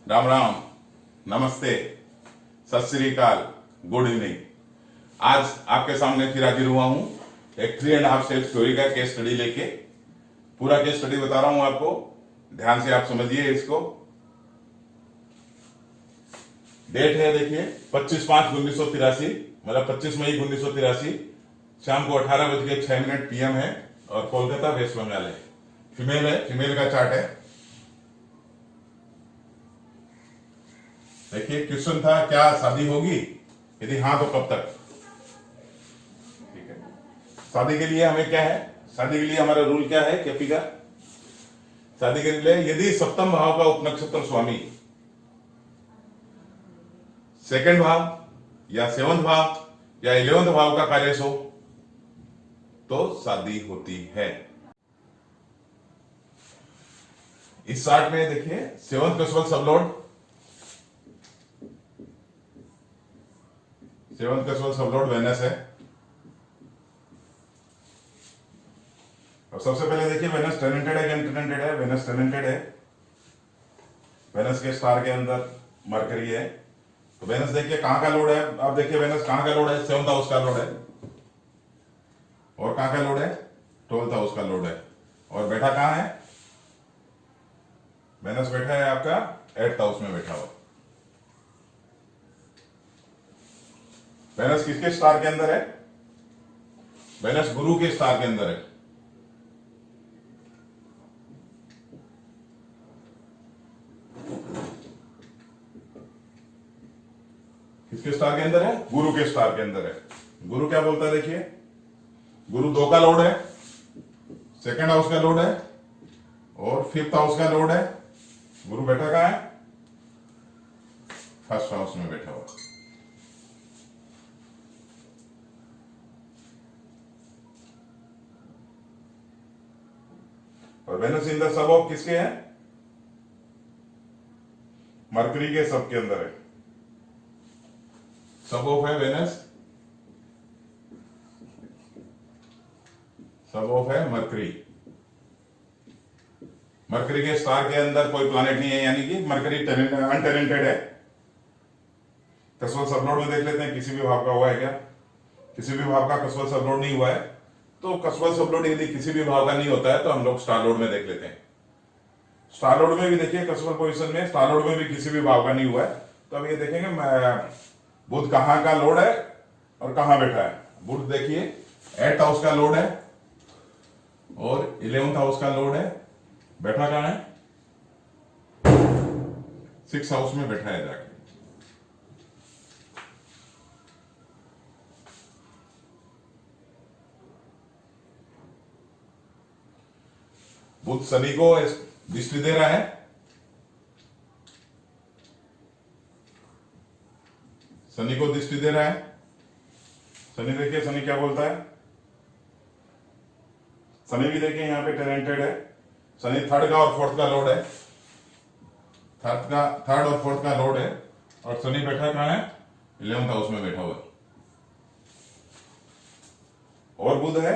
राम राम, नमस्ते, सत श्री अकाल, गुड इवनिंग। आज आपके सामने फिर हाजिर हुआ हूं एक 3.5 सेल्फ स्टोरी का केस स्टडी लेके। पूरा केस स्टडी बता रहा हूं आपको, ध्यान से आप समझिए इसको। डेट है देखिए 25/5/1983, मतलब 25 मई 1983, शाम को 18:06 PM है और कोलकाता वेस्ट बंगाल है। फीमेल है, फीमेल का चार्ट है। देखिए क्वेश्चन था, क्या शादी होगी? यदि हाँ तो कब तक? ठीक है, शादी के लिए हमें क्या है, शादी के लिए हमारा रूल क्या है केपी का? शादी के लिए यदि सप्तम भाव का उपनक्षत्र स्वामी सेकंड भाव या 7th भाव या 11th भाव का कार्य हो तो शादी होती है। इस चार्ट में देखिए 7th कसवल सबलोड, 7th कसवल सबलोड वेनस है। और सबसे पहले देखिए वेनस टेनेंटेड है, टेनेंटेड है, वेनस टेनेंटेड है। वेनस के स्टार के अंदर मरकरी है। तो वेनस देखिए कहां का लोड है, आप देखिए वेनस कहां का लोड है, 7th हाउस का लोड है। और कहां का लोड है, 12th हाउस का लोड है। और बैठा कहां है, वेनस बैठा है आपका 8th हाउस में बैठा हुआ। वेनस किसके स्टार के अंदर है? वेनस गुरु के स्टार के अंदर है। किसके स्टार के अंदर है? गुरु के स्टार के अंदर है। गुरु क्या बोलता है देखिए, गुरु 2 का लोड है, 2nd हाउस का लोड है और 5th हाउस का लोड है। गुरु बैठा कहां है? 1st हाउस में बैठा हुआ। और Venus in the sub of किसके है? मरकरी के सब के अंदर है। सब ऑफ है वेनस, सब ऑफ है मरकरी। मरकरी के स्टार के अंदर कोई प्लैनेट नहीं है, यानी कि मरकरी अनटेनेंटेड है। कसवल सबलोड में देख लेते हैं किसी भी भाव का हुआ है क्या। किसी भी भाव का कसवल सबलोड नहीं हुआ है, तो कसवल सबलोड यदि किसी भी भाव का नहीं होता है तो हम लोग स्टार लोड में देख लेते हैं। स्टार लोड में भी देखिए कसवल पोजीशन में, स्टार लोड में भी किसी भी भाव का नहीं हुआ है, तो अब ये देखेंगे बुध कहां का लोड है और कहां बैठा है। बुध देखिए 8th हाउस का लोड है और 11th हाउस का लोड है। बैठा कहां है? 6th हाउस में बैठा है जाके। बुध शनि को दृष्टि दे रहा है। शनि को दृष्टि दे रहा है। शनि देखिए, शनि क्या बोलता है? शनि भी देखिए यहां पे टेनेंटेड है। शनि 3rd का और 4th का लोड है। 3rd और 4th का लोड है। और शनि बैठा कहां है? 11th हाउस में बैठा हुआ। और बुध है,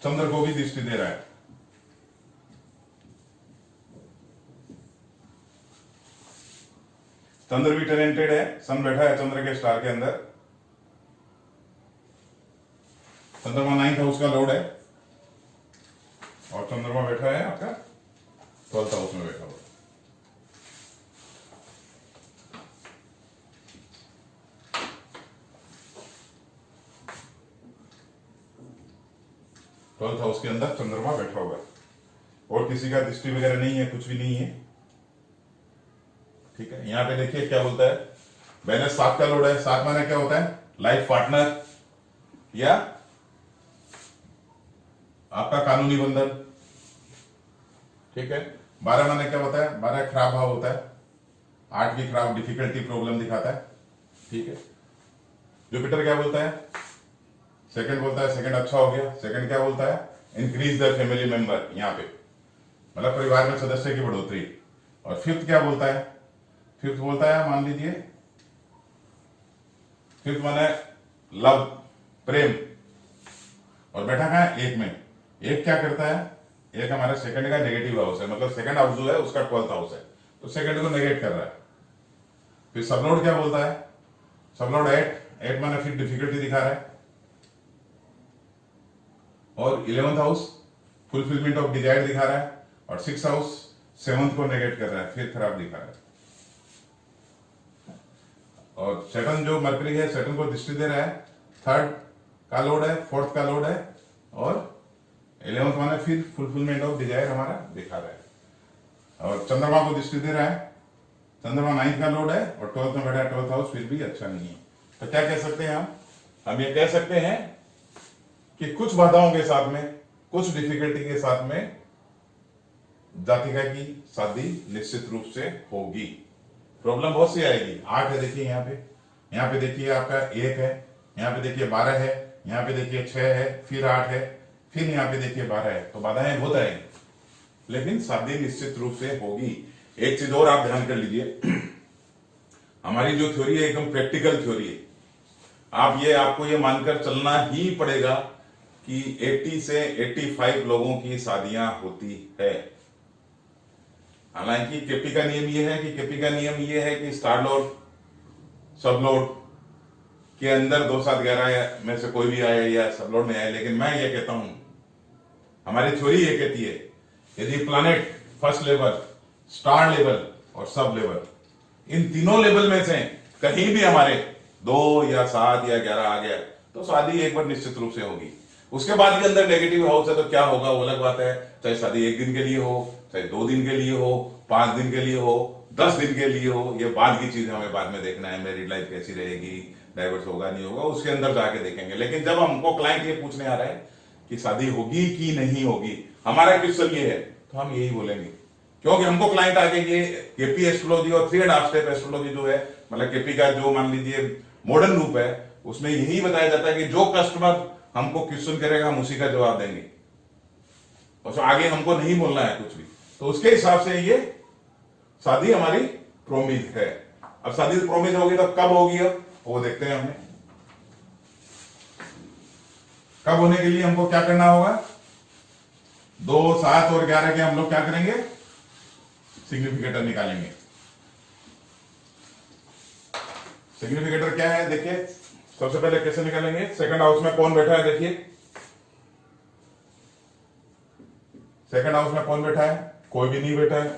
चंद्र को भी दृष्टि दे रहा है। चंद्र भी टेनेंटेड है। सन बैठा है चंद्र के स्टार के अंदर। चंद्रमा 9th हाउस का लोड है और चंद्रमा बैठा है आपका 12th हाउस में बैठा हुआ। ट्वेल्थ हाउस के अंदर चंद्रमा बैठा हुआ है और किसी का दृष्टि वगैरह नहीं है, कुछ भी नहीं है। ठीक है, यहां पे देखिए क्या बोलता है, वेनस 7 का लोड है। 7 माने क्या होता है? लाइफ पार्टनर या आपका कानूनी बंधन। ठीक है, 12 माने क्या होता है? 12 खराब भाव होता है। 8 की खराब, डिफिकल्टी, प्रॉब्लम दिखाता है। ठीक है, जुपिटर क्या बोलता है? 2nd बोलता है, 2nd अच्छा हो गया। 2nd क्या बोलता है? इंक्रीज द फैमिली मेंबर, यहां पे मतलब परिवार में सदस्य की बढ़ोतरी। और 5th क्या बोलता है? 5th बोलता है, मान लीजिए 5th माने लव, प्रेम। और बैठा कहां है? 1 में। 1 क्या करता है? 1 हमारे 2nd का नेगेटिव हाउस है, मतलब 2nd हाउस जो है उसका 12th हाउस है, तो 2nd को नेगेट कर रहा है। फिर सबलोड क्या बोलता है, सबलोड 8 माने फिर डिफिकल्टी दिखा रहा है, और 11th house fulfilment of desire दिखा रहा है, और 6th हाउस 7th को नेगेट कर रहा है, फिर खराब दिखा रहा है। और सैटर्न जो मरकरी है, सैटर्न को दृष्टि दे रहा है, 3rd का लोड है, 4th का लोड है, और 11th माने फिर फुलफिलमेंट ऑफ डिजायर हमारा दिखा रहा है। और चंद्रमा को दृष्टि दे रहा है, चंद्रमा 9th का लोड है, और 12th में बैठा है, 12th हाउस फिर भी अच्छा नहीं है। तो क्या कह सकते हैं हम ये कह सकते हैं कि कुछ बाधाओं के साथ में, कुछ डिफिकल्टी के साथ में जातिका की शादी निश्चित रूप से होगी। प्रॉब्लम बहुत सी आएगी। 8 है, देखिए यहाँ पे देखिए आपका 1 है, यहाँ पे देखिए 12 है, यहाँ पे देखिए 6 है, फिर 8 है, फिर यहाँ पे देखिए 12 है। तो बाधाएं बहुत आएंगी, लेकिन शादी निश्चित रूप से होगी। एक चीज और आप ध्यान कर लीजिए, हमारी जो थ्योरी है एकदम प्रैक्टिकल थ्योरी है। आपको ये मानकर चलना ही पड़ेगा कि 80 से 85 लोगों की शादियां होती है। हालांकि केपी का नियम ये है कि स्टार लोड सब लोड के अंदर 2 7 11 में से कोई भी आए या सब लोड में आए, लेकिन मैं ये कहता हूं, हमारी थ्योरी ये कहती है, यदि planet first level, star level और सब लेवल, इन तीनों लेवल में से कहीं भी हमारे 2 या 7 या 11 आ गया तो शादी एक बार निश्चित रूप से होगी। उसके बाद के अंदर नेगेटिव हाउस है तो क्या होगा वो अलग बात है। चाहे शादी 1 दिन के लिए हो, चाहे 2 दिन के लिए हो, 5 दिन के लिए हो, 10 दिन के लिए हो, ये बाद की चीज हमें बाद में देखना है। मैरिड लाइफ कैसी रहेगी, डाइवर्स होगा नहीं होगा, उसके अंदर जाके देखेंगे। लेकिन जब हमको क्लाइंट ये पूछने आ रहा है कि शादी होगी कि नहीं होगी, हमारा क्वेश्चन ये है, तो हम यही बोलेंगे, क्योंकि हमको क्लाइंट आके ये केपी एस्ट्रोलॉजी और 3.5 स्टेप एस्ट्रोलॉजी जो है, मतलब केपी का जो मान लीजिए मॉडर्न रूप है, उसमें यही बताया जाता है कि जो कस्टमर हमको क्वेश्चन करेगा हम उसी का जवाब देंगे, और आगे हमको नहीं बोलना है कुछ भी। तो उसके हिसाब से ये शादी हमारी प्रोमिस है। अब शादी प्रोमिस होगी तो कब होगी, अब वो देखते हैं। हमने कब होने के लिए हमको क्या करना होगा, 2 7 और 11 के हम लोग क्या करेंगे, सिग्निफिकेटर निकालेंगे। सिग्निफिकेटर क्या है, देखिए सबसे पहले कैसे निकालेंगे। सेकंड हाउस में कौन बैठा है, देखिए सेकंड हाउस में कौन बैठा है, कोई भी नहीं बैठा है।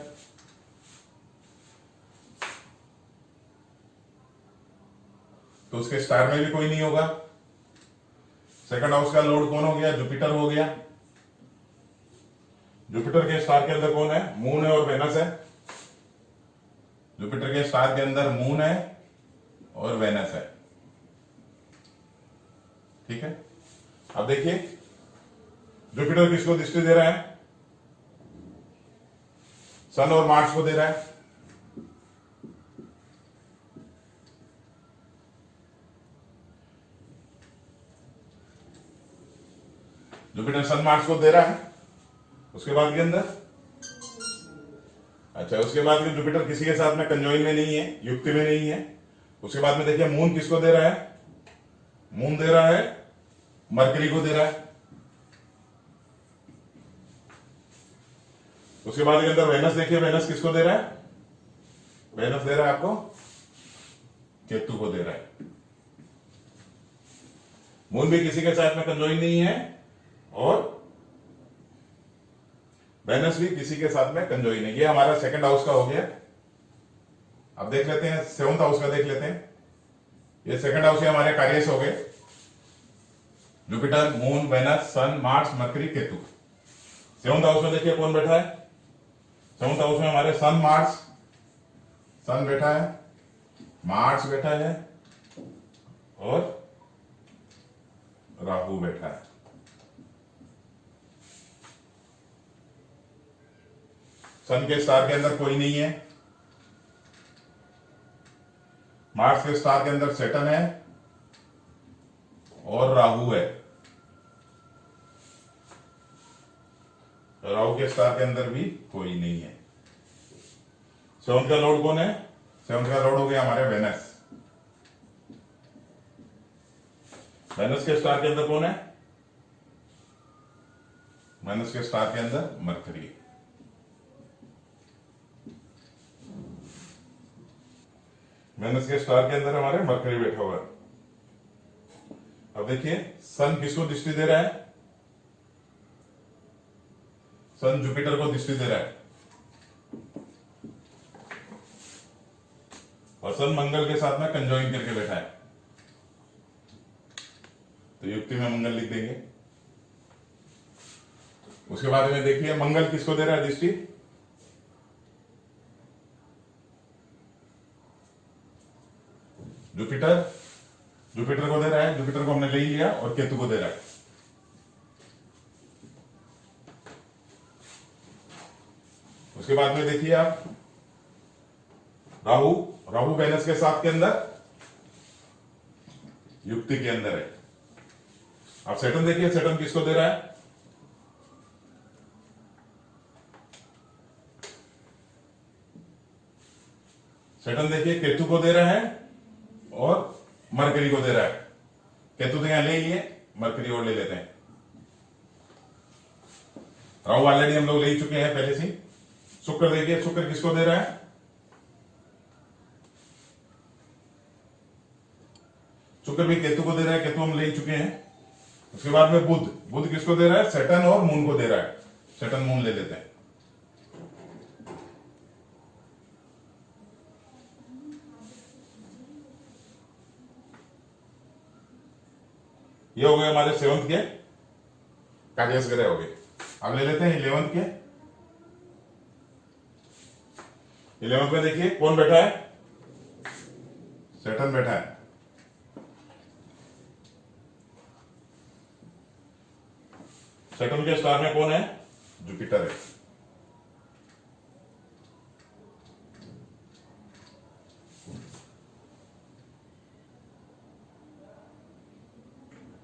तो उसके स्टार में भी कोई नहीं होगा। सेकंड हाउस का लॉर्ड कौन हो गया, जुपिटर हो गया। जुपिटर के स्टार के अंदर कौन है, मून है और वेनस है। जुपिटर के स्टार के अंदर मून है और वेनस है, ठीक है। अब देखिए जुपिटर किसको दृष्टि दे रहा है, सन और मार्स को दे रहा है। जुपिटर सन मार्स को दे रहा है। उसके बाद के अंदर अच्छा, उसके बाद में जुपिटर किसी के साथ में कंजॉइन में नहीं है, युक्ति में नहीं है। उसके बाद में देखिए मून किसको दे रहा है, मून दे रहा है मरकरी को दे रहा है। उसके बाद के अंदर वेनस देखिए, वेनस किसको दे रहा है, वेनस दे रहा है आपको केतु को दे रहा है। मून भी किसी के साथ में कंजॉइन नहीं है और वेनस भी किसी के साथ में कंजॉइन है। ये हमारा सेकंड हाउस का हो गया। अब देख लेते हैं 7th हाउस का, देख लेते हैं। ये सेकंड हाउस के हमारे कार्य हो गए, Jupiter, moon, Venus, sun, Mars, Mercury, Ketu. 7th house में देखिए कौन बैठा है, 7th हाउस में हमारे सन, मार्स, सन बैठा है, मार्स बैठा है और राहु बैठा है। सन के स्टार के अंदर कोई नहीं है, मार्स के स्टार के अंदर सैटर्न है और राहु है। राहु के स्टार के अंदर भी कोई नहीं है। 7th का लॉर्ड कौन है, 7th का लॉर्ड हो गया हमारे वेनस। वेनस के स्टार के अंदर कौन है, वेनस के स्टार के अंदर मरकरी। वेनस के स्टार के अंदर हमारे मरकरी बैठा हुआ है। अब देखिए सन किसको दृष्टि दे रहा है? सन जुपिटर को दृष्टि दे रहा है और सन मंगल के साथ में कंजॉइन करके बैठा है, तो युक्ति में मंगल लिख देंगे। उसके बाद में देखिए मंगल किसको दे रहा है दृष्टि? जुपिटर, जुपिटर को दे रहा है, जुपिटर को हमने ले लिया और केतु को दे रहा है। उसके बाद में देखिए आप राहु, राहु वेनस के साथ के अंदर युक्ति के अंदर है। अब सैटर्न देखिए, सैटर्न किसको दे रहा है? सैटर्न देखिए केतु को दे रहा है और मरकरी को दे रहा है। केतु तो यहां ले लिए, मरकरी और ले लेते हैं। राहु ऑलरेडी हम लोग ले ही चुके हैं पहले से। शुक्र देखिए, शुक्र किसको दे रहा है? शुक्र भी केतु को दे रहा है, केतु हम ले ही चुके हैं। उसके बाद में बुध, बुध किसको दे रहा है? सैटर्न और मून को दे रहा है। सैटर्न मून ले लेते हैं। ये हो गए हमारे 7th के कार्यस ग्रह हो गए। अब ले लेते हैं 11th के। 11th में देखिए कौन बैठा है? सैटर्न बैठा है। सैटर्न के स्टार में कौन है? जुपिटर है।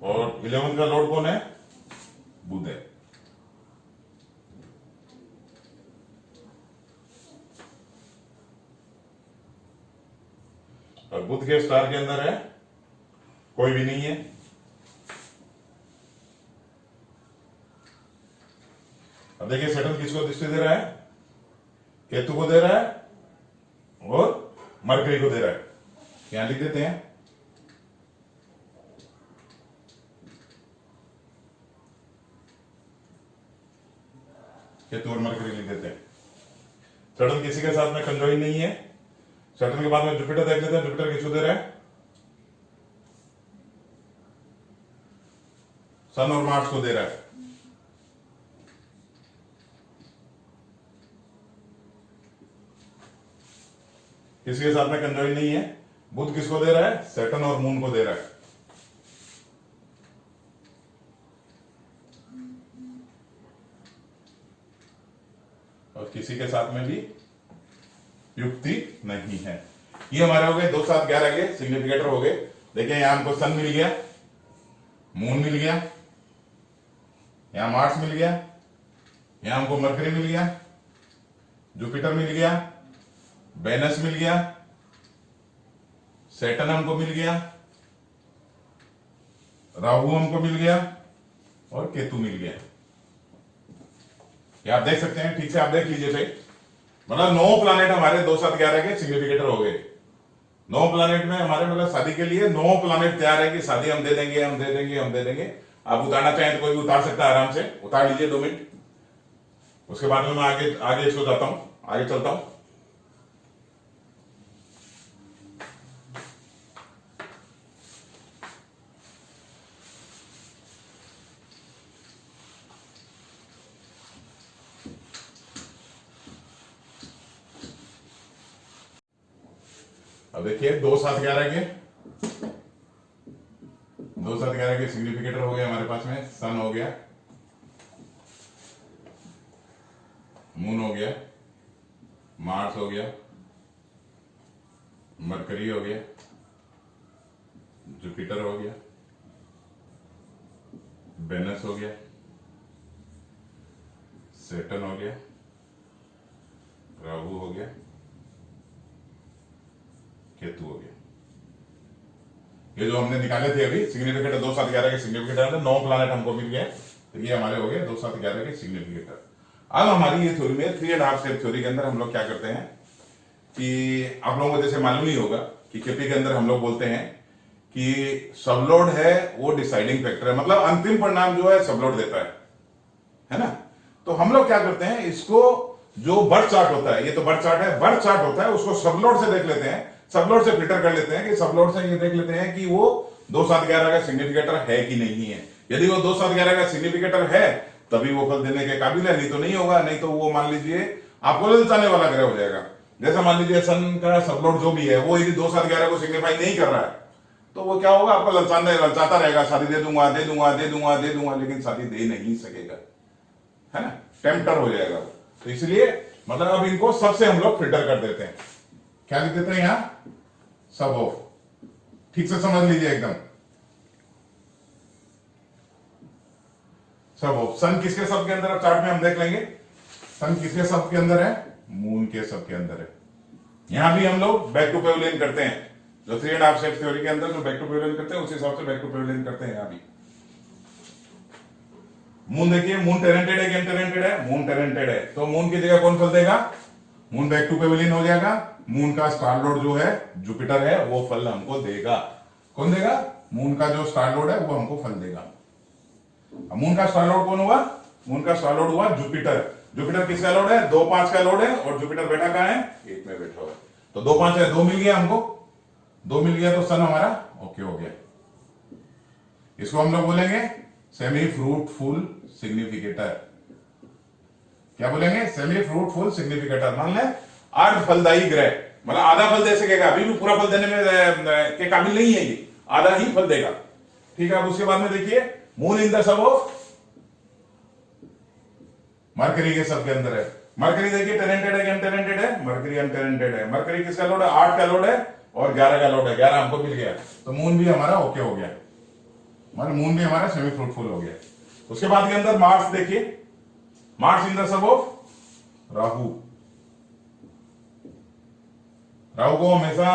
और 11th का लॉर्ड कौन है? बुध है। और बुध के स्टार के अंदर है कोई भी नहीं है। अब देखिए सैटर्न किसको दृष्टि दे रहा है? केतु को दे रहा है और मरकरी को दे रहा है। यहां लिख देते हैं। केतु और मरकरी लिख देते हैं। सैटर्न किसी के साथ में कंजॉइन नहीं है। सैटर्न के बाद में जुपिटर देख लेते हैं। जुपिटर किसको दे रहा है? सन और मार्स को दे रहा है। किसी के साथ में कंजॉइन नहीं है। बुध किसको दे रहा है? सैटर्न और मून को दे रहा है। और किसी के साथ में भी युक्ति नहीं है। ये हमारे हो गए 2, 7, 11 के सिग्निफिकेटर हो गए। देखिए यहां हमको सन मिल गया, मून मिल गया, यहां मार्स मिल गया, यहां हमको मरकरी मिल गया, जुपिटर मिल गया, वेनस मिल गया, सैटर्न हमको मिल गया, राहु हमको मिल गया और केतु मिल गया। ये आप देख सकते हैं, ठीक से आप देख लीजिए भाई। मतलब 9 प्लैनेट हमारे 2, 7, 11 के सिग्निफिकेटर हो गए। 9 प्लैनेट में हमारे मतलब शादी के लिए 9 प्लैनेट तैयार है कि शादी हम दे देंगे, हम दे देंगे, हम दे देंगे। आप उतारना चाहें तो कोई भी उतार सकता है, आराम से उतार लीजिए 2 मिनट। उसके बाद में मैं आगे इसको जाता हूं, आगे चलता हूं। अब देखिए 2, 7, 11 के 2, 7, 11 के सिग्निफिकेटर हो गए हमारे पास में। सन हो गया, मून हो गया, मार्स हो गया, मरकरी हो गया, जुपिटर हो गया, वेनस हो गया, सैटर्न हो गया, राहु हो गया, केतु हो गया। ये जो हमने निकाले थे अभी सिग्निफिकेटर 2, 7, 11 के सिग्निफिकेटर 9 प्लैनेट हमको मिल गए। तो ये हमारे हो गए 2, 7, 11 के सिग्निफिकेटर। अब हमारी ये थ्योरी में 3.5 स्टेप थ्योरी के अंदर हम लोग क्या करते हैं कि आप लोगों को जैसे मालूम ही होगा कि केपी के अंदर हम लोग बोलते हैं कि सबलोड है वो डिसाइडिंग फैक्टर है, मतलब अंतिम परिणाम जो है सबलोड देता है ना। तो हम लोग क्या करते हैं, इसको जो बर्थ चार्ट होता है, ये तो बर्थ चार्ट है, बर्थ चार्ट होता है, उसको सबलोड से देख लेते हैं, सबलोड से फिल्टर कर लेते हैं कि सबलोड से ये देख लेते हैं कि वो 2-7-11 का सिग्निफिकेटर है कि नहीं है। यदि वो 2-7-11 का सिग्निफिकेटर है तभी वो फल देने के काबिल है, नहीं तो नहीं होगा। नहीं तो वो मान लीजिए आपको ललचाने वाला ग्रह हो जाएगा। जैसा मान लीजिए सन का सबलोड जो भी है वो यदि 2-7-11 को सिग्निफाई नहीं कर रहा है तो वो क्या होगा, आपको ललचाता रहेगा, शादी दे दूंगा दे दूंगा दे दूंगा दे दूंगा, लेकिन शादी दे नहीं सकेगा, है ना, टेम्पटर हो जाएगा। तो इसलिए मतलब अब इनको सबसे हम लोग फिल्टर कर देते हैं। क्या लिख देते हैं यहां, सब ऑफ। ठीक से समझ लीजिए एकदम, सब ऑफ। सन किसके सब के अंदर, अब चार्ट में हम देख लेंगे सन किसके सब के अंदर है, मून के सब के अंदर है। यहां भी हम लोग बैक टू पेविलियन करते हैं, जो 3.5 स्टेप थ्योरी के अंदर जो बैक टू पेविलियन करते हैं उस हिसाब से बैक टू पेविलियन करते हैं। यहां भी मून देखिए, मून टेरेंटेड है कि अनटेरेंटेड है, मून टेरेंटेड है, तो मून की जगह कौन फल देगा, मून बैक टू पेविलियन हो जाएगा। मून का स्टार लॉर्ड जो है जुपिटर है वो फल हमको देगा। कौन देगा, मून का जो स्टार लॉर्ड है वो हमको फल देगा। अब मून का स्टार लॉर्ड कौन हुआ, मून का स्टार लॉर्ड हुआ जुपिटर। जुपिटर किसका लॉर्ड है, 2-5 का लॉर्ड है, और जुपिटर बैठा कहां है, 1 में बैठा हुआ है। तो 2-5 है, 2 मिल गया हमको, 2 मिल गया तो सन हमारा ओके हो गया। इसको हम लोग बोलेंगे सेमी फ्रूटफुल सिग्निफिकेटर। क्या बोलेंगे, सेमी फ्रूटफुल सिग्निफिकेटर। मान लें अर्ध फलदायी ग्रह, मतलब आधा फल दे सकेगा, अभी भी पूरा फल देने में के काबिल नहीं है ये, आधा ही फल देगा। ठीक है, अब उसके बाद में देखिए moon in the sub of mercury के सब के अंदर है। मरकरी देखिए टेरेंटेड है कि अनटेरेंटेड है, मरकरी अनटेरेंटेड है। मरकरी किसका लोड है, 8 का लोड है और 11 का लोड है, 11 हमको मिल गया, तो मून भी हमारा ओके हो गया, मतलब मून भी हमारा सेमी फ्रूटफुल हो गया। उसके बाद के अंदर मार्स देखिए, Mars in the sub of Rahu. Rahu को हमेशा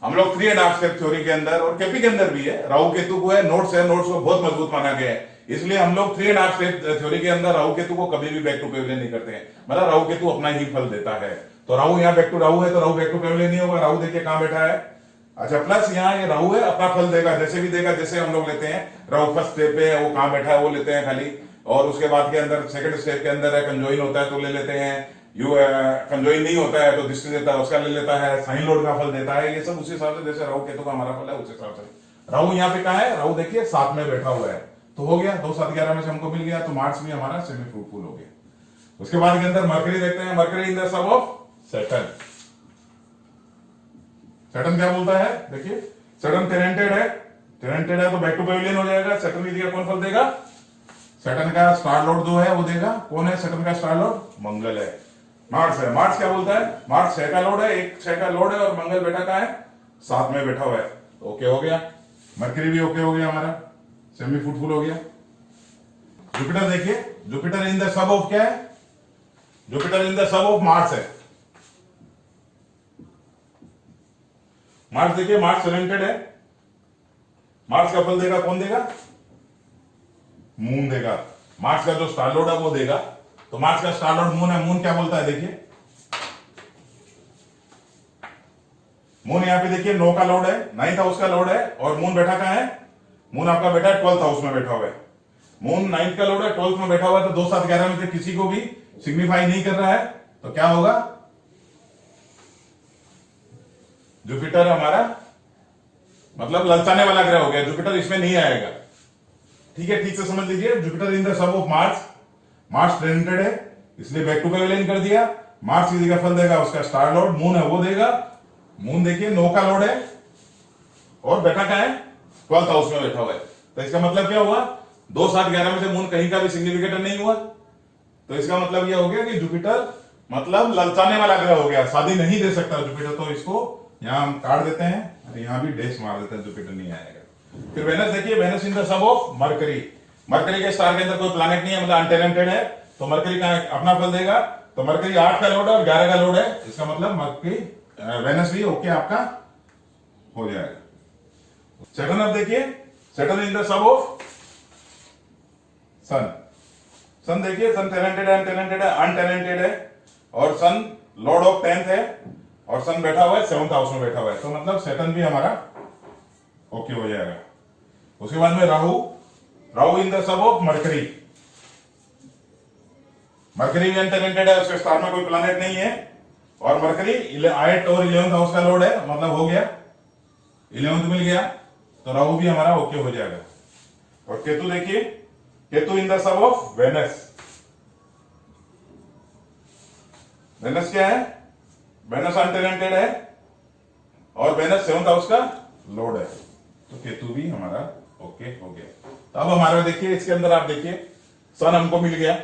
हम लोग 3.5 स्टेप थ्योरी के अंदर और केपी के अंदर भी है, राहु केतु को है नोट्स है, नोट्स को बहुत मजबूत माना गया है, इसलिए हम लोग 3.5 स्टेप थ्योरी के अंदर राहु केतु को कभी भी बैक टू पेविलियन नहीं करते हैं, मतलब राहु केतु अपना ही फल देता है। तो राहु यहाँ बैक टू राहु है तो राहु बैक टू पेविलियन नहीं होगा। राहु देखिए कहां बैठा है, अच्छा प्लस यहाँ ये राहु है, अपना फल देगा, जैसे भी देगा, जैसे हम लोग लेते हैं राहु फर्स्ट स्टेप पे है वो कहां बैठा है वो लेते हैं खाली, और उसके बाद के अंदर सेकंड स्टेप के अंदर है कंजोइन होता है तो ले लेते हैं, यू कंजोइन नहीं होता है तो दृष्टि देता है उसका ले लेता है, साइन लोड का फल देता है, ये सब उसी हिसाब से जैसे राहु केतु का हमारा फल है उस हिसाब से। राहु यहाँ पे कहां है, राहु देखिए 7 में बैठा हुआ है, तो हो गया 2-7-11 में से हमको मिल गया, तो मार्स भी हमारा सेमी फ्रूटफुल हो गया। उसके बाद के अंदर मरकरी देखते हैं, mercury in the sub of Saturn. Saturn क्या बोलता है, देखिए सैटर्न टेरेंटेड है, टेरेंटेड है तो बैक टू पेविलियन हो जाएगा। सैटर्न की जगह कौन फल देगा, सैटर्न का स्टार लॉर्ड जो है वो देगा, कौन है सैटर्न का स्टार लॉर्ड, मंगल है। मार्स है, मार्स क्या बोलता है, मार्स 6 का लॉर्ड है, 1 का लॉर्ड है, और मंगल बैठा कहां है, 7 में बैठा हुआ है, ओके हो गया। मरकरी भी ओके हो गया हमारा, सेमी फ्रूटफुल हो गया। जुपिटर देखिए, Jupiter in the sub of क्या है, Jupiter in the sub of Mars है। मार्स देखिए, मार्स टेरेंटेड है, मार्स का फल देगा कौन देगा, मून देगा। मार्स का जो स्टार लॉर्ड है वो देगा, तो मार्स का स्टार लॉर्ड मून है। मून क्या बोलता है देखिए, मून यहां पे देखिए 9 का लॉर्ड है, 9th हाउस का लॉर्ड है, और मून बैठा कहां है, मून आपका बैठा है 12th हाउस में बैठा हुआ है। मून 9th का लॉर्ड है, 12th में बैठा हुआ है, तो 2-7-11 में से किसी को भी सिग्निफाई नहीं कर रहा है, तो क्या होगा, जुपिटर हमारा मतलब ललचाने वाला ग्रह हो गया, जुपिटर इसमें नहीं आएगा। ठीक है, ठीक से समझ लीजिए, Jupiter in the sub of Mars, Mars tenanted है इसलिए बैक टू पेविलियन कर दिया। मार्स की जगह फल देगा उसका स्टार लॉर्ड मून है वो देगा। मून देखिए 9 का लॉर्ड है और बैठा क्या है, 12th हाउस में बैठा हुआ है, तो इसका मतलब क्या हुआ, 2-7-11 में से मून कहीं का भी सिग्निफिकेटर नहीं हुआ, तो इसका मतलब यह हो गया कि जुपिटर मतलब ललचाने वाला ग्रह हो गया, शादी नहीं दे सकता जुपिटर। तो इसको यहां हम काट देते हैं और यहां भी डैश मार देते हैं, जुपिटर नहीं आएगा। फिर वेनस देखिए, Venus in the sub of Mercury. Mercury के स्टार के अंदर कोई प्लैनेट नहीं है, मतलब अनटेरेंटेड है, तो मरकरी का अपना फल देगा। तो मरकरी 8 का लोड है और 11 का लोड है, इसका मतलब मरकरी वेनस भी ओके आपका हो जाएगा। सैटर्न अब देखिए, Saturn in the sub of sun. Sun देखिए, सन टेरेंटेड है, अनटेरेंटेड है, अनटेरेंटेड है, और सन लॉर्ड ऑफ 10th है, और सन बैठा हुआ है 7th हाउस में बैठा हुआ है, तो मतलब सैटर्न भी हमारा ओके हो जाएगा। उसके बाद में राहु, राहु इन the sub of Mercury, mercury भी अनटेलेंटेड है, उसके स्टार में कोई प्लैनेट नहीं है, और मरकरी 8 और 11th हाउस का लॉर्ड है, मतलब हो गया 11th मिल गया, तो राहु भी हमारा ओके हो जाएगा। और केतु देखिए, Ketu in the sub of Venus, Venus क्या है, वेनस अनटेलेंटेड है और वेनस 7th हाउस का लॉर्ड है, तो केतु भी हमारा ओके हो गया। तो अब हमारा देखिए इसके अंदर आप देखिए, सन हमको मिल गया,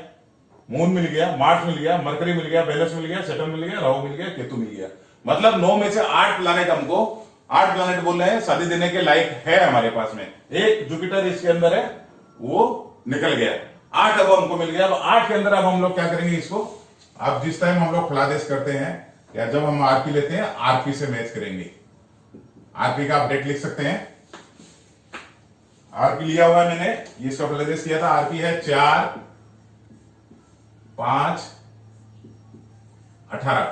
मून मिल गया, मार्स मिल गया, मरकरी मिल गया, वेनस मिल गया, सैटर्न मिल गया, राहु मिल गया, केतु मिल गया, मतलब 9 में से 8 प्लैनेट हमको, 8 प्लैनेट बोल रहे हैं शादी देने के लायक है हमारे पास में। एक जुपिटर इसके अंदर है, वो निकल गया, 8 अब हमको मिल गया। अब 8 के अंदर अब हम लोग क्या करेंगे इसको, अब जिस टाइम हम लोग फलादेश करते हैं या जब हम आरपी लेते हैं, आरपी से मैच करेंगे। आरपी का आप डेट लिख सकते हैं, आरपी लिया हुआ है मैंने, ये इसका फलादेश किया था, आरपी है 4 5 18,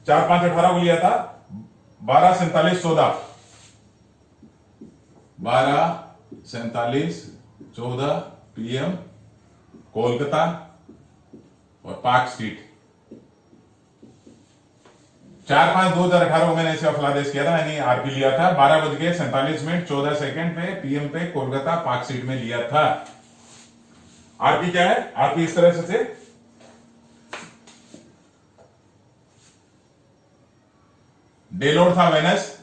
4 5 18 को लिया था, 12 47 14, 12 47 14 PM कोलकाता और पार्क स्ट्रीट, 4/5/2018 को मैंने इसे फलादेश किया था, यानी आरपी लिया था, 12:47 14 पे PM पे कोलकाता पार्क स्ट्रीट में लिया था। आरपी क्या है, आरपी इस तरह से थे, डे लॉर्ड था वेनस,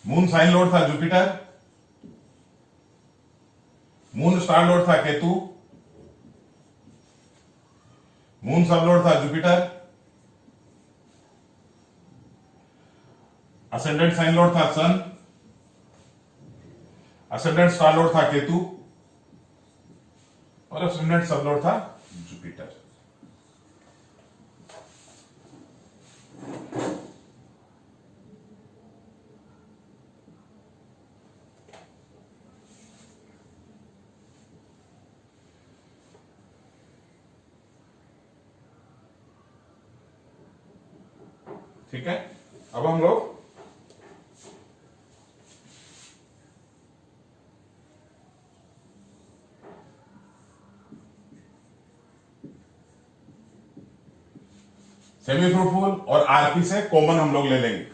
मून साइन लॉर्ड था जुपिटर, मून स्टार लॉर्ड था केतु, मून सब लॉर्ड था जुपिटर, असेंडेंट साइन लॉर्ड था सन, असेंडेंट स्टार लॉर्ड था केतु और असेंडेंट सब लॉर्ड था जुपिटर। ठीक है, अब हम लोग सेमी फ्रूटफुल और आरपी से कॉमन हम लोग ले लेंगे,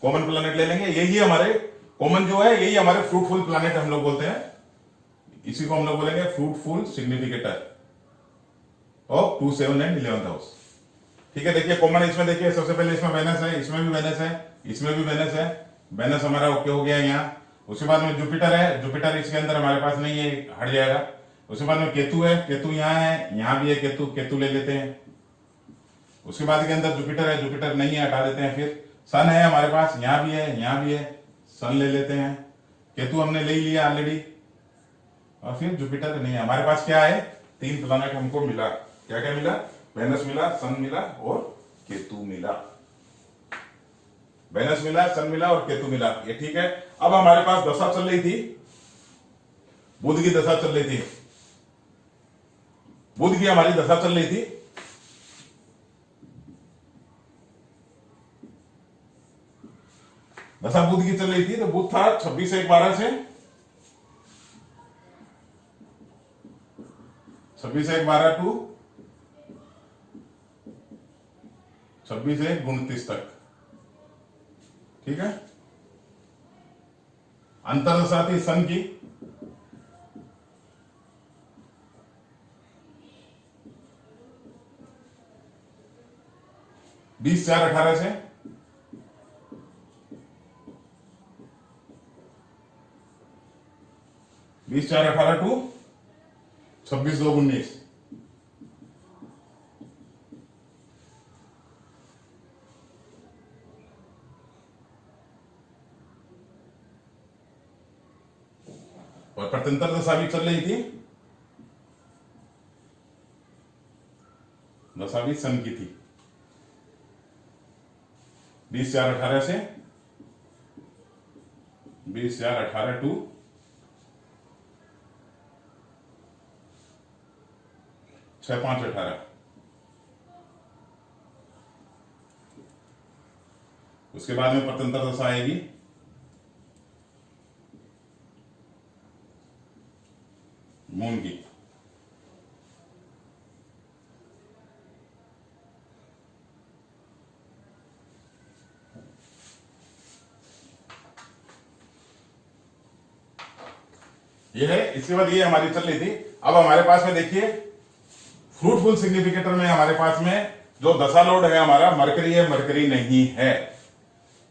कॉमन प्लैनेट ले लेंगे, यही हमारे कॉमन जो है, यही हमारे फ्रूटफुल प्लैनेट हम लोग बोलते हैं, इसी को हम लोग बोलेंगे fruitful significator of 2 7 and 11th house. ठीक है, देखिए कॉमन इसमें देखिए, सबसे पहले इसमें वेनस है, इसमें भी वेनस है, इसमें भी वेनस है, वेनस हमारा ओके हो गया यहाँ। उसके बाद में जुपिटर है, जुपिटर इसके अंदर हमारे पास नहीं है, हट जाएगा। उसके बाद में केतु है, केतु यहाँ है, यहाँ भी है केतु, केतु ले लेते हैं। उसके बाद के अंदर जुपिटर है, जुपिटर नहीं है, हटा देते हैं। फिर सन है हमारे पास, यहाँ भी है, यहाँ भी है, सन ले लेते हैं। केतु हमने ले लिया ऑलरेडी, और फिर जुपिटर नहीं है हमारे पास। क्या है, 3 प्लैनेट हमको मिला। क्या क्या मिला, वेनस मिला, सन मिला और केतु मिला। वेनस मिला, सन मिला और केतु मिला, ये ठीक है। अब हमारे पास दशा चल रही थी, बुध की दशा चल रही थी, बुध की हमारी दशा चल रही थी। दशा बुध की चल रही थी, तो बुध था 26/1/12 से 26/1/12 टू 26/1/29 तक। ठीक है, अंतरदशा थी सन की, बीस 4/18 से 20/4/18 टू 26/2/19। और प्रत्यंतर दशा भी चल रही थी, दशा भी सन की थी, 20/4/18 से 20/4/18 टू 6/5/18। उसके बाद में प्रत्यंतर दशा आएगी, मून की। ये है, इसके बाद ये हमारी चल रही थी। अब हमारे पास में देखिए फ्रूटफुल सिग्निफिकेटर में हमारे पास में जो दशा लोड है हमारा मरकरी है, मरकरी नहीं है।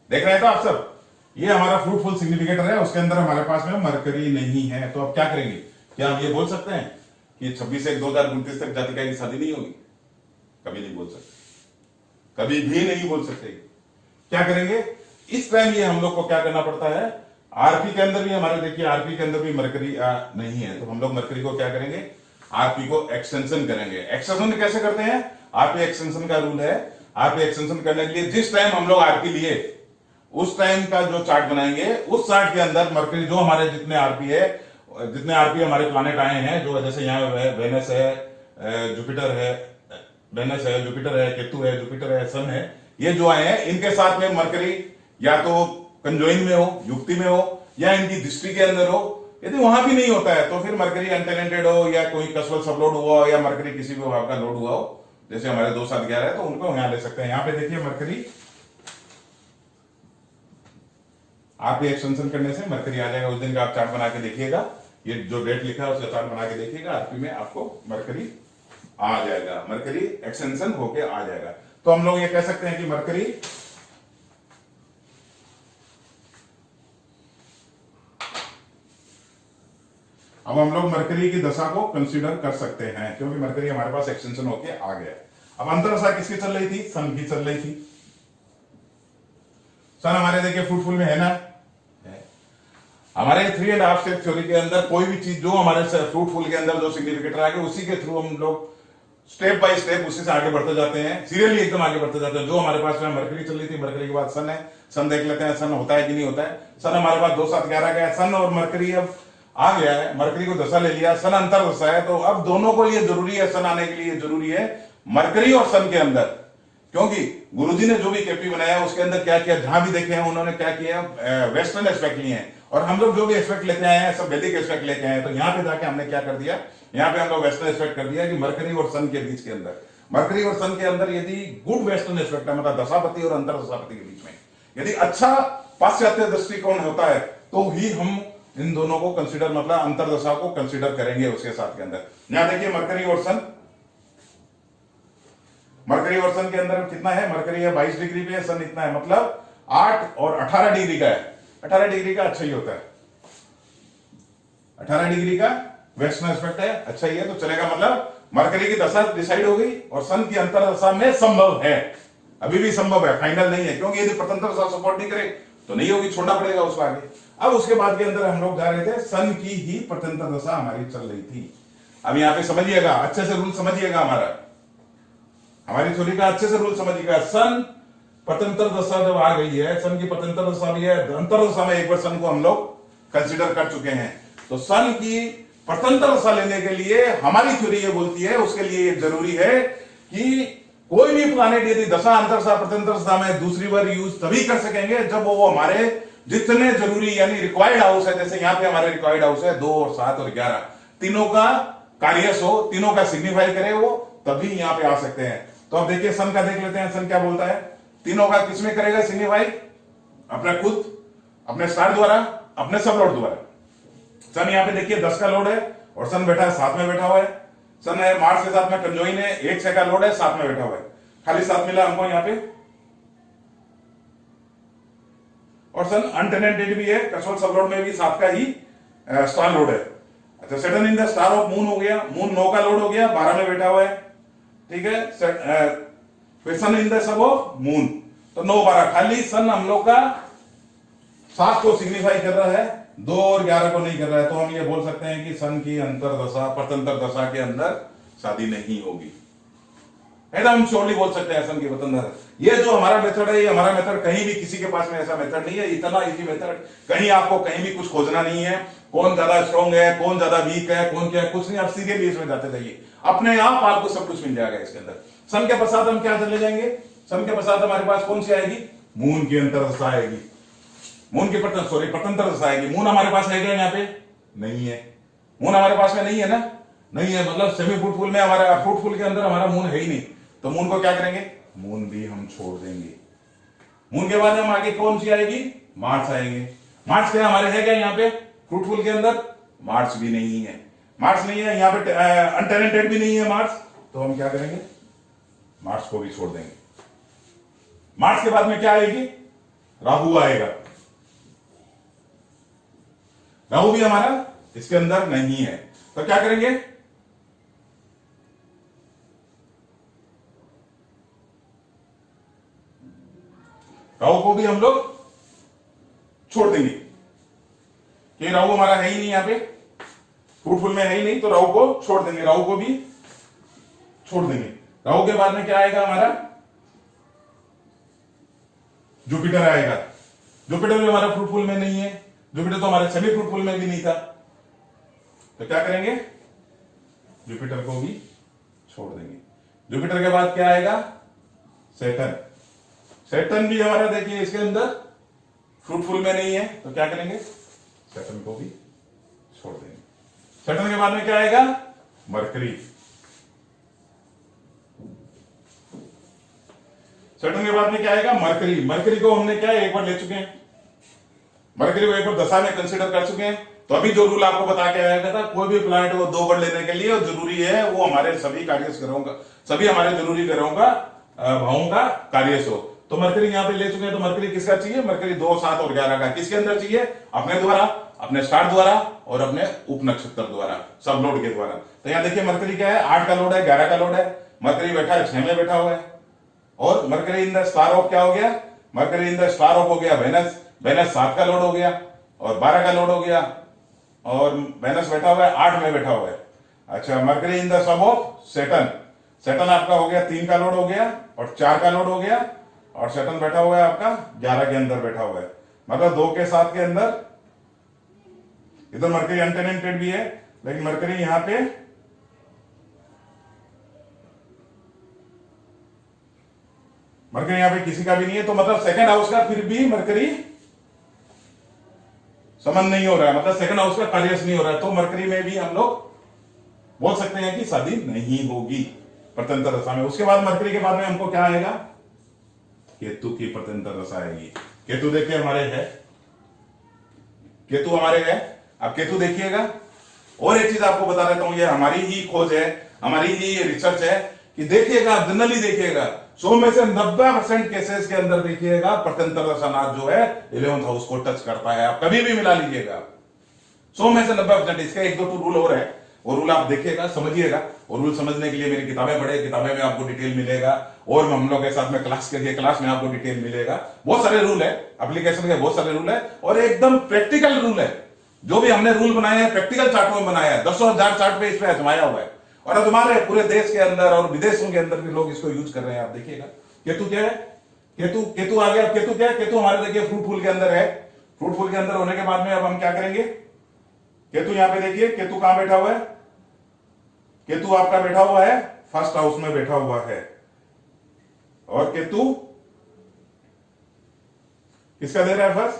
देख रहे हैं तो आप सब, ये हमारा फ्रूटफुल सिग्निफिकेटर है, उसके अंदर हमारे पास में मरकरी नहीं है। तो अब क्या करेंगे? क्या हम ये बोल सकते हैं कि 26/1/2029 तक जातिका की शादी नहीं होगी? कभी नहीं बोल सकते, कभी भी नहीं बोल सकते। क्या करेंगे इस टाइम? ये हम लोग को क्या करना पड़ता है, आरपी के अंदर भी हमारे देखिए, आरपी के अंदर भी मरकरी नहीं है, तो हम लोग मरकरी को क्या करेंगे, आरपी को एक्सटेंशन करेंगे। एक्सटेंशन कैसे करते हैं? आरपी एक्सटेंशन का रूल है, आरपी एक्सटेंशन करने के लिए जिस टाइम हम लोग आरपी लिए उस टाइम का जो चार्ट बनाएंगे, उस चार्ट के अंदर मरकरी जो हमारे जितने आरपी है, जितने आरपी हमारे प्लानेट आए हैं, जो जैसे यहाँ वेनस है, जुपिटर है, वेनस है, जुपिटर है, केतु है, जुपिटर है, सन है, ये जो आए हैं इनके साथ में मरकरी या तो कंजोइन में हो, युक्ति में हो, या इनकी दृष्टि के अंदर हो। यदि वहां भी नहीं होता है तो फिर मरकरी अनटेलेंटेड हो, या कोई कसवल सबलोड हुआ हो, या मरकरी किसी भी भाव का लोड हुआ हो, जैसे हमारे 2-7-11 है, तो उनको यहां ले सकते हैं। यहां पे देखिए मरकरी, आप ये एक्सटेंशन करने से मरकरी आ जाएगा। उस दिन का आप चार्ट बना के देखिएगा, ये जो डेट लिखा है उसका चार्ट बना के देखिएगा, आरपी में आपको मरकरी आ जाएगा, मरकरी एक्सटेंशन होके आ जाएगा। तो हम लोग ये कह सकते हैं कि मरकरी अब हम लोग मरकरी की दशा को कंसीडर कर सकते हैं, क्योंकि मरकरी हमारे पास एक्सटेंशन होके आ गया। अब अंतरदशा किसकी चल रही थी? सन की चल रही थी। सन हमारे देखिए फ्रूटफुल में है ना, है। हमारे 3.5 स्टेप थ्योरी के अंदर कोई भी चीज जो हमारे फ्रूटफुल के अंदर जो सिग्निफिकेटर आ गया, उसी के थ्रू हम लोग स्टेप बाय स्टेप उसी से आगे बढ़ते जाते हैं, सीरियली एकदम आगे बढ़ते जाते हैं। जो हमारे पास में मरकरी चल रही थी, मरकरी के बाद सन है, सन देख लेते हैं सन होता है कि नहीं होता है। सन हमारे पास 2-7-11 का है, सन और मरकरी अब आ गया है, मरकरी को दशा ले लिया, सन अंतर दशा है, तो अब दोनों को लिए जरूरी है, सन आने के लिए जरूरी है मरकरी और सन के अंदर, क्योंकि गुरुजी ने जो भी केपी बनाया उसके अंदर क्या किया, जहां भी देखे हैं उन्होंने क्या किया, वेस्टर्न एस्पेक्ट लिए हैं, और हम लोग जो भी एस्पेक्ट लेके आए हैं सब वैदिक एस्पेक्ट लेके आए हैं। तो यहाँ पे जाके हमने क्या कर दिया, यहाँ पे हम लोग वेस्टर्न एस्पेक्ट कर दिया कि मरकरी और सन के बीच के अंदर, मरकरी और सन के अंदर यदि गुड वेस्टर्न एस्पेक्ट है, मतलब दशापति और अंतर दशापति के बीच में यदि अच्छा पाश्चात्य दृष्टिकोण होता है, तो ही हम इन दोनों को कंसीडर, मतलब अंतरदशा को कंसीडर करेंगे उसके साथ के अंदर। यहां देखिए मरकरी और सन, मरकरी और सन के अंदर कितना है, मरकरी है 22 डिग्री पे, सन इतना है, मतलब 8 और 18 डिग्री का है। 18 डिग्री का अच्छा ही होता है, 18 डिग्री का वेस्टर्न एस्पेक्ट है, अच्छा ही है, तो चलेगा। मतलब मरकरी की दशा डिसाइड हो गई और सन की अंतरदशा में संभव है, अभी भी संभव है, फाइनल नहीं है, क्योंकि यदि प्रत्यंतर दशा सपोर्ट नहीं करे तो नहीं होगी, छोड़ना पड़ेगा उसको आगे। अब उसके बाद के अंदर हम लोग जा रहे थे, सन की ही प्रत्यंतर दशा हमारी चल रही थी। अब यहां पे समझिएगा, अच्छे से रूल समझिएगा, हमारी थ्योरी का अच्छे से रूल समझिएगा। सन प्रत्यंतर दशा जब आ गई है, सन की प्रत्यंतर दशा भी है, अंतर दशा में एक बार सन को हम लोग कंसिडर कर चुके हैं, तो सन की प्रत्यंतर दशा लेने के लिए हमारी थ्योरी ये बोलती है, उसके लिए जरूरी है कि कोई भी प्लानेट यदि दशा अंतरदशा प्रत्यंतर दशा में दूसरी बार यूज तभी कर सकेंगे जब वो हमारे जितने जरूरी यानी रिक्वायर्ड हाउस है, जैसे यहां पे हमारे रिक्वायर्ड हाउस है 2 और 7 और 11, तीनों का कार्यस हो, तीनों का सिग्निफाई करे वो, तभी यहां पे आ सकते हैं। तो अब देखिए सन का देख लेते हैं, सन क्या बोलता है, तीनों का किसमें करेगा सिग्निफाई, अपना खुद, अपने स्टार द्वारा, अपने सब लोड द्वारा। सन यहां पे देखिए 10 का लोड है और सन बैठा है 7 में बैठा हुआ है, सन है मार्स के साथ में कंजोइन है, 1 6 का लोड है, 7 में बैठा हुआ है, खाली 7 मिला हमको यहां पे, और सन अनटेनेंटेड भी है, कसवल सबलोड में भी 7 का ही स्टार लोड है। अच्छा, Saturn in the star of moon हो गया, मून 9 का लोड हो गया, 12 में बैठा हुआ है, ठीक है। फिर sun in the sub of moon, तो 9 12, खाली सन हम लोग का 7 को सिग्निफाई कर रहा है, 2 और 11 को नहीं कर रहा है। तो हम ये बोल सकते हैं कि सन की अंतरदशा प्रत्यंतर दशा के अंदर शादी नहीं होगी, एकदम श्योरली बोल सकते हैं सन की प्रत्यंतर। ये जो हमारा मेथड है, ये हमारा मेथड, कहीं भी किसी के पास में ऐसा मेथड नहीं है, इतना इजी मेथड, कहीं आपको कहीं भी कुछ खोजना नहीं है, कौन ज्यादा स्ट्रॉन्ग है, कौन ज्यादा वीक है, कौन क्या है, कुछ नहीं, आप सीरियसली इसमें जाते जाइए, अपने आप आपको सब कुछ मिल जाएगा इसके अंदर। सन के पश्चात हम क्या चले जाएंगे, सन के पश्चात हमारे पास कौन सी आएगी, मून की अंतर दशा आएगी, मून की पतंतर दशा आएगी। मून हमारे पास है क्या यहाँ पे? नहीं है। मून हमारे पास में नहीं है ना, नहीं है, मतलब सेमी फ्रूटफुल में हमारा, फ्रूटफुल के अंदर हमारा मून है ही नहीं, तो मून को क्या करेंगे? मून भी हम छोड़ देंगे। मून के बाद हम आगे कौन सी आएगी? मार्स आएंगे। मार्स क्या हमारे है क्या यहाँ पे फ्रूटफुल के अंदर? मार्स भी नहीं है, मार्स नहीं है यहाँ पे, अनटेरेंटेड भी नहीं है मार्स, तो हम क्या करेंगे? मार्स को भी छोड़ देंगे। मार्स के बाद में क्या आएगी? राहु आएगा। राहु भी हमारा इसके अंदर नहीं है, तो क्या करेंगे? राहु को भी हम लोग छोड़ देंगे कि राहु हमारा है ही नहीं, यहाँ पे फ्रूटफुल में है ही नहीं, तो राहु को छोड़ देंगे, राहु को भी छोड़ देंगे। राहु के बाद में क्या आएगा हमारा? जुपिटर आएगा। जुपिटर भी हमारा फ्रूटफुल में नहीं है, जुपिटर तो हमारे सेमी फ्रूटफुल में भी नहीं था, तो क्या करेंगे? जुपिटर को भी छोड़ देंगे। जुपिटर के बाद क्या आएगा? सैटर्न। सैटर्न भी हमारा देखिए इसके अंदर फ्रूटफुल में नहीं है, तो क्या करेंगे? सैटर्न को भी छोड़ देंगे। सैटर्न के बाद में क्या आएगा? मरकरी। सैटर्न के बाद में क्या आएगा? मरकरी। मरकरी को हमने क्या एक बार ले चुके हैं, मरकरी को एक बार दशा में कंसीडर कर चुके हैं। तो अभी जो रूल आपको बता के आया था, कोई भी प्लैनेट को 2 बार लेने के लिए और जरूरी है वो हमारे सभी ग्रहों का, सभी हमारे जरूरी ग्रहों का भावों का कार्य हो। तो मरकरी यहाँ पे ले चुके हैं, तो मरकरी किसका चाहिए? मरकरी 2, 7 और 11 का। किसके अंदर चाहिए? अपने द्वारा, अपने स्टार द्वारा और अपने उप नक्षत्र द्वारा, सब लोड के द्वारा। तो यहाँ देखिए मरकरी क्या है? 8 का लोड है, 11 का लोड है। मरकरी बैठा है 6 में बैठा हुआ है। और mercury in the star of क्या हो गया? Mercury in the star of हो गया वेनस। वेनस 7 का लोड हो गया और 12 का लोड हो गया, और वेनस बैठा हुआ है 8 में बैठा हुआ है। अच्छा, mercury in the sub of Saturn. Saturn आपका हो गया 3 का लोड हो गया और 4 का लोड हो गया, और सैटर्न बैठा हुआ है आपका 11 के अंदर बैठा हुआ है, मतलब 2 के 7 के अंदर। इधर मरकरी अनटेरेंटेड भी है, लेकिन मरकरी यहां पे किसी का भी नहीं है, तो मतलब सेकंड हाउस का फिर भी मरकरी संबंध नहीं हो रहा है, मतलब सेकंड हाउस का कार्य नहीं हो रहा है, तो मरकरी में भी हम लोग बोल सकते हैं कि शादी नहीं होगी प्रत्यंतर दशा में। उसके बाद मरकरी के बाद में हमको क्या आएगा? केतु की प्रत्यंतर दशा आएगी। केतु देखिए हमारे है, केतु हमारे है। अब केतु देखिएगा, और एक चीज आपको बता देता हूं, ये हमारी ही खोज है, हमारी ही रिसर्च है कि देखिएगा, आप जनरली देखिएगा 100 में से 90% केसेस के अंदर देखिएगा प्रत्यंतर दशानाथ जो है 11th हाउस को टच करता है। आप कभी भी मिला लीजिएगा 100 में से 90%। इसका 1-2 रूल और है, वो रूल आप देखिएगा, समझिएगा, और रूल समझने के लिए मेरी किताबें पढ़े, किताबें में आपको डिटेल मिलेगा, और हम लोग के साथ में क्लास करिए, क्लास में आपको डिटेल मिलेगा। बहुत सारे रूल है, एप्लीकेशन के बहुत सारे रूल है, और एकदम प्रैक्टिकल रूल है। जो भी हमने रूल बनाए हैं प्रैक्टिकल चार्टों में बनाया है, 10,000 चार्ट पे इस पे आजमाया हुआ है, और हमारे पूरे देश के अंदर और विदेशों के अंदर भी लोग इसको यूज कर रहे हैं। आप देखिएगा केतु क्या है? केतु आ गया। केतु क्या है? केतु हमारे देखिए फ्रूटफुल के अंदर है। फ्रूटफुल के अंदर होने के बाद में अब हम क्या करेंगे? केतु यहां पे देखिए, केतु कहां बैठा हुआ है? केतु आपका बैठा हुआ है फर्स्ट हाउस में बैठा हुआ है, और केतु किसका दे रहा है? फर्स्ट।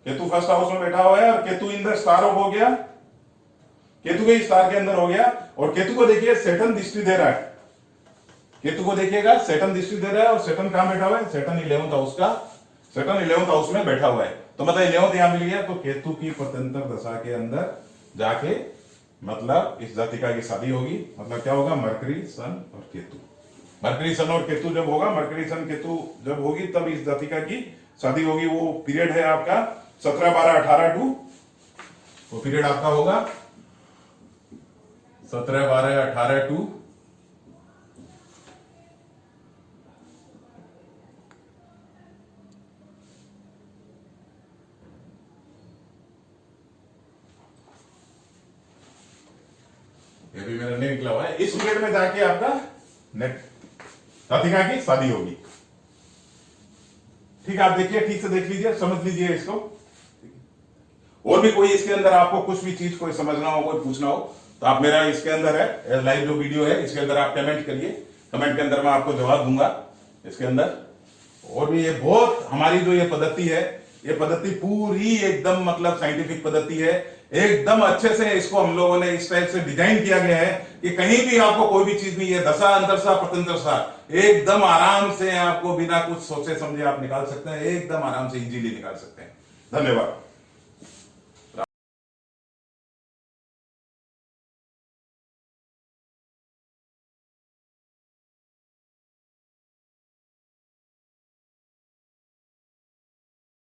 केतु फर्स्ट हाउस में बैठा हुआ है, और Ketu in the star of हो गया, केतु के स्टार के अंदर हो गया। और केतु को देखिए सेटन दृष्टि दे रहा है, केतु को देखिएगा सेटन दृष्टि दे रहा है, और सेटन कहां बैठा हुआ है? सेटन 11th हाउस का, सेटन 11th हाउस में बैठा हुआ है, तो मतलब 11th यहां मिल गया। तो केतु की प्रत्यंतर दशा के अंदर जाके मतलब इस जातिका की शादी होगी। मतलब क्या होगा? मरकरी सन और केतु, मरकरी सन और केतु जब होगा, मरकरी सन केतु जब होगी, तब इस जातिका की शादी होगी। वो पीरियड है आपका 17, 12, 18 टू, वो पीरियड आपका होगा 17, 12, 18 टू 'ये भी मेरा नहीं निकला हुआ है। इस पीरियड में जाके आपका नेट राधिका की शादी होगी। ठीक है, आप देखिए, ठीक से देख लीजिए, समझ लीजिए इसको। और भी कोई इसके अंदर आपको कुछ भी चीज कोई समझना हो, कोई पूछना हो, तो आप मेरा इसके अंदर है लाइव जो वीडियो है, इसके अंदर आप कमेंट करिए, कमेंट के अंदर मैं आपको जवाब दूंगा। इसके अंदर। और भी ये बहुत हमारी जो ये पद्धति है, ये पद्धति पूरी एकदम मतलब साइंटिफिक पद्धति है, एकदम अच्छे से इसको हम लोगों ने इस टाइप से डिजाइन किया गया है कि कहीं भी आपको कोई भी चीज नहीं है, दशा अंतरसा प्रत्यंतरसा एकदम आराम से आपको बिना कुछ सोचे समझे आप निकाल सकते हैं, एकदम आराम से इजीली निकाल सकते हैं। धन्यवाद।